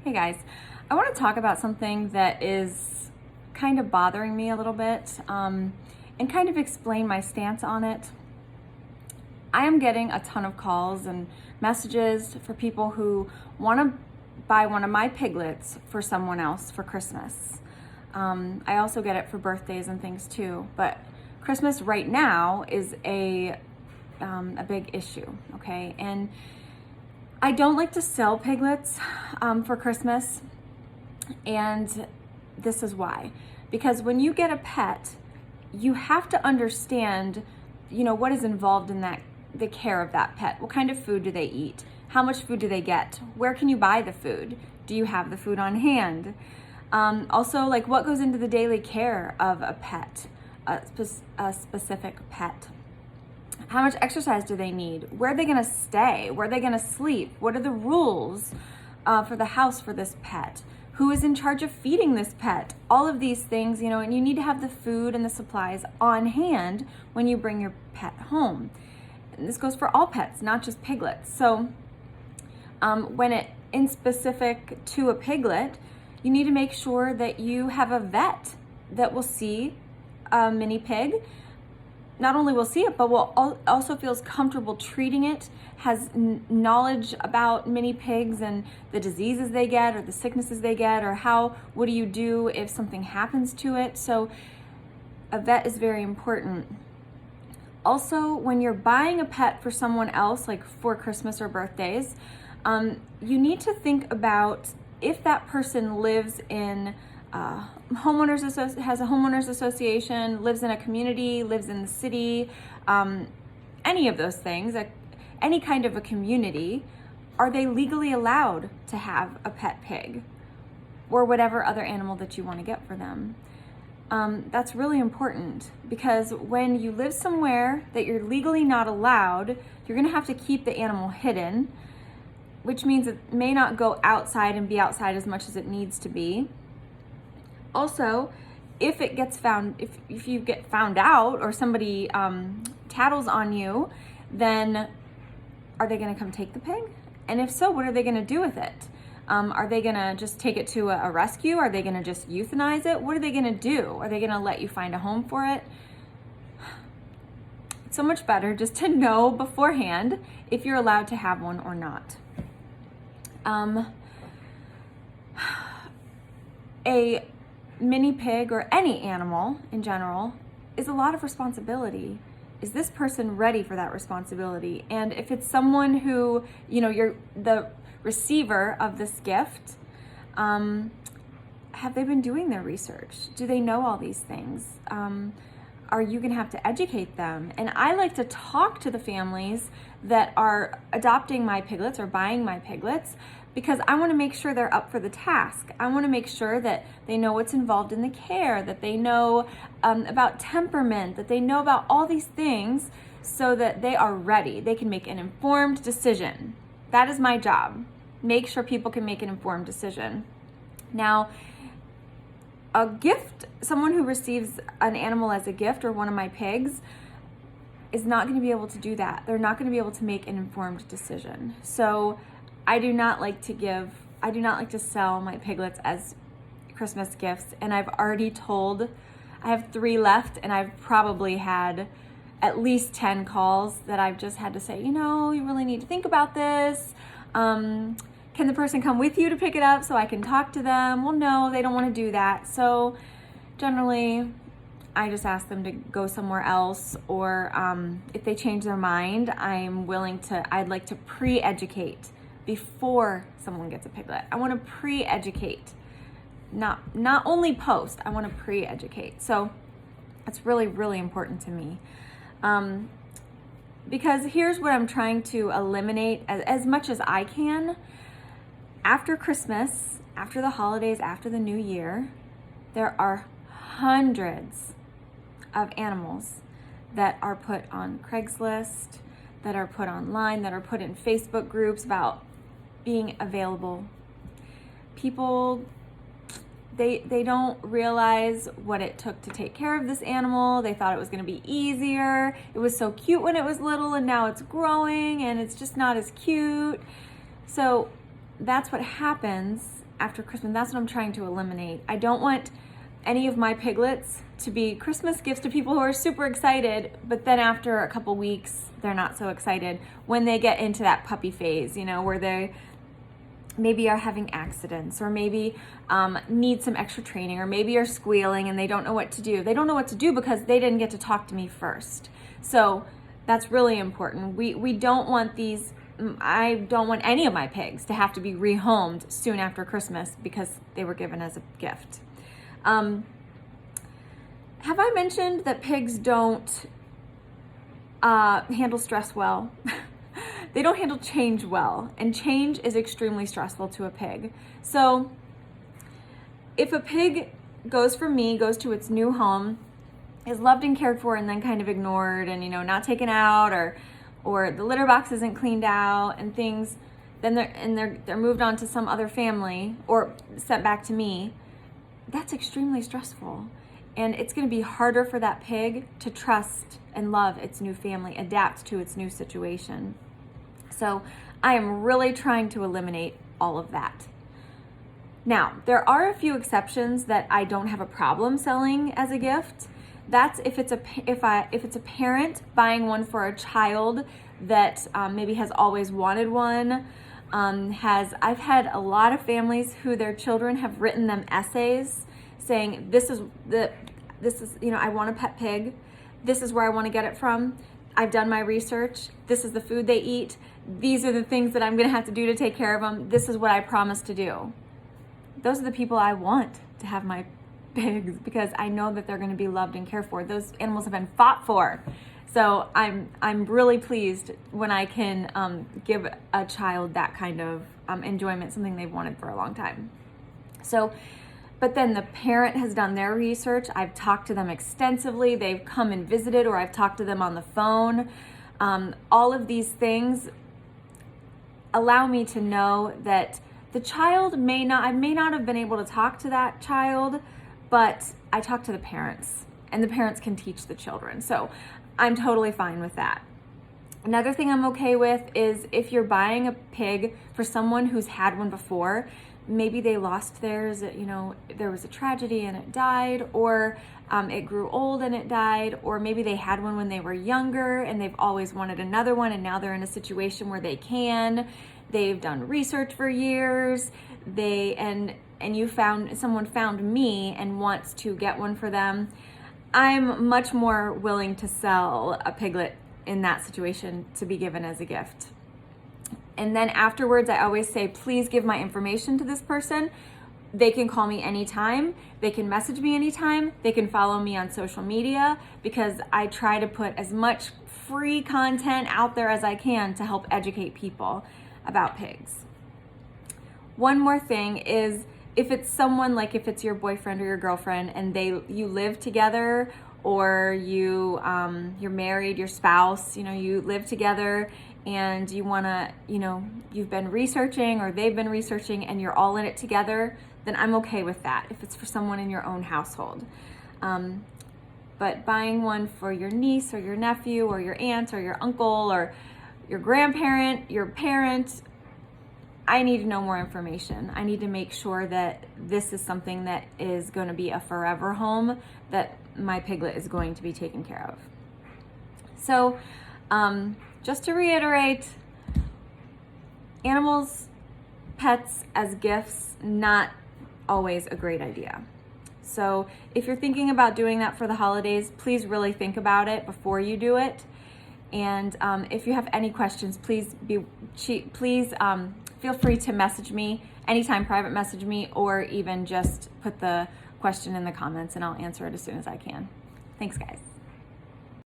Hey guys, I want to talk about something that is kind of bothering me a little bit and kind of explain my stance on it. I am getting a ton of calls and messages for people who want to buy one of my piglets for someone else for Christmas. I also get it for birthdays and things too, but Christmas right now is a big issue, okay? And I don't like to sell piglets for Christmas, and this is why. Because when you get a pet, you have to understand, what is involved in the care of that pet. What kind of food do they eat? How much food do they get? Where can you buy the food? Do you have the food on hand? Also, like, what goes into the daily care of a pet, a specific pet? How much exercise do they need? Where are they gonna stay? Where are they gonna sleep? What are the rules for the house for this pet? Who is in charge of feeding this pet? All of these things, and you need to have the food and the supplies on hand when you bring your pet home. And this goes for all pets, not just piglets. So when it in specific to a piglet, you need to make sure that you have a vet that will see a mini pig. Not only will see it, but will also feels comfortable treating it, has knowledge about mini pigs and the diseases they get or the sicknesses they get, or what do you do if something happens to it. So a vet is very important. Also, when you're buying a pet for someone else, like for Christmas or birthdays, you need to think about if that person lives in has a homeowners association, lives in a community, lives in the city, any of those things, any kind of a community. Are they legally allowed to have a pet pig or whatever other animal that you want to get for them? That's really important, because when you live somewhere that you're legally not allowed, you're going to have to keep the animal hidden, which means it may not go outside and be outside as much as it needs to be. Also, if you get found out or somebody tattles on you, then are they going to come take the pig? And if so, what are they going to do with it? Are they going to just take it to a rescue? Are they going to just euthanize it? What are they going to do? Are they going to let you find a home for it? It's so much better just to know beforehand if you're allowed to have one or not. A mini pig or any animal in general is a lot of responsibility. Is this person ready for that responsibility? And if it's someone who, you're the receiver of this gift, have they been doing their research? Do they know all these things? Are you gonna have to educate them? And I like to talk to the families that are adopting my piglets or buying my piglets, because I want to make sure they're up for the task. I want to make sure that they know what's involved in the care, that they know about temperament, that they know about all these things, so that they are ready. They can make an informed decision. That is my job. Make sure people can make an informed decision. Now, a gift, someone who receives an animal as a gift, or one of my pigs, is not going to be able to do that. They're not going to be able to make an informed decision. So I do not like to sell my piglets as Christmas gifts. And I've already told, I have 3 left, and I've probably had at least 10 calls that I've just had to say, you really need to think about this. Can the person come with you to pick it up so I can talk to them? Well, no, they don't want to do that. So generally, I just ask them to go somewhere else, or if they change their mind, I'd like to pre-educate before someone gets a piglet. I want to pre-educate, not only post. I want to pre-educate. So that's really, really important to me. Because here's what I'm trying to eliminate as much as I can. After Christmas, after the holidays, after the new year, there are hundreds of animals that are put on Craigslist, that are put online, that are put in Facebook groups about being available. People, they don't realize what it took to take care of this animal. They thought it was going to be easier. It was so cute when it was little, and now it's growing and it's just not as cute. So that's what happens after Christmas. That's what I'm trying to eliminate. I don't want any of my piglets to be Christmas gifts to people who are super excited, but then after a couple weeks, they're not so excited when they get into that puppy phase, where they maybe are having accidents, or maybe need some extra training, or maybe are squealing and they don't know what to do. They don't know what to do because they didn't get to talk to me first. So that's really important. We don't want these, I don't want any of my pigs to have to be rehomed soon after Christmas because they were given as a gift. Have I mentioned that pigs don't handle stress well? They don't handle change well, and change is extremely stressful to a pig. So if a pig goes from me, goes to its new home, is loved and cared for, and then kind of ignored and, not taken out, or the litter box isn't cleaned out and things, then they're moved on to some other family or sent back to me, that's extremely stressful. And it's going to be harder for that pig to trust and love its new family, adapt to its new situation. So I am really trying to eliminate all of that. Now, there are a few exceptions that I don't have a problem selling as a gift. That's if it's a parent buying one for a child that maybe has always wanted one. I've had a lot of families who their children have written them essays saying, this is I want a pet pig. This is where I want to get it from. I've done my research. This is the food they eat. These are the things that I'm going to have to do to take care of them. This is what I promise to do. Those are the people I want to have my pigs because I know that they're going to be loved and cared for. Those animals have been fought for. So I'm really pleased when I can give a child that kind of enjoyment, something they've wanted for a long time. So, but then the parent has done their research. I've talked to them extensively. They've come and visited, or I've talked to them on the phone. All of these things allow me to know that the child I may not have been able to talk to that child, but I talk to the parents, and the parents can teach the children. So I'm totally fine with that. Another thing I'm okay with is if you're buying a pig for someone who's had one before, maybe they lost theirs, there was a tragedy and it died, or it grew old and it died, or maybe they had one when they were younger and they've always wanted another one and now they're in a situation where they've done research for years, and someone found me and wants to get one for them. I'm much more willing to sell a piglet in that situation to be given as a gift. And then afterwards, I always say, please give my information to this person. They can call me anytime. They can message me anytime. They can follow me on social media, because I try to put as much free content out there as I can to help educate people about pigs. One more thing is, if it's someone, like if it's your boyfriend or your girlfriend and you live together, or you're married, your spouse, you live together and you want to, you've been researching or they've been researching and you're all in it together, then I'm okay with that if it's for someone in your own household. But buying one for your niece or your nephew or your aunt or your uncle or your grandparent, your parent, I need to know more information. I need to make sure that this is something that is going to be a forever home, that my piglet is going to be taken care of. So, just to reiterate, animals, pets as gifts, not always a great idea. So if you're thinking about doing that for the holidays, please really think about it before you do it. And if you have any questions, please feel free to message me anytime, private message me, or even just put the question in the comments and I'll answer it as soon as I can. Thanks, guys.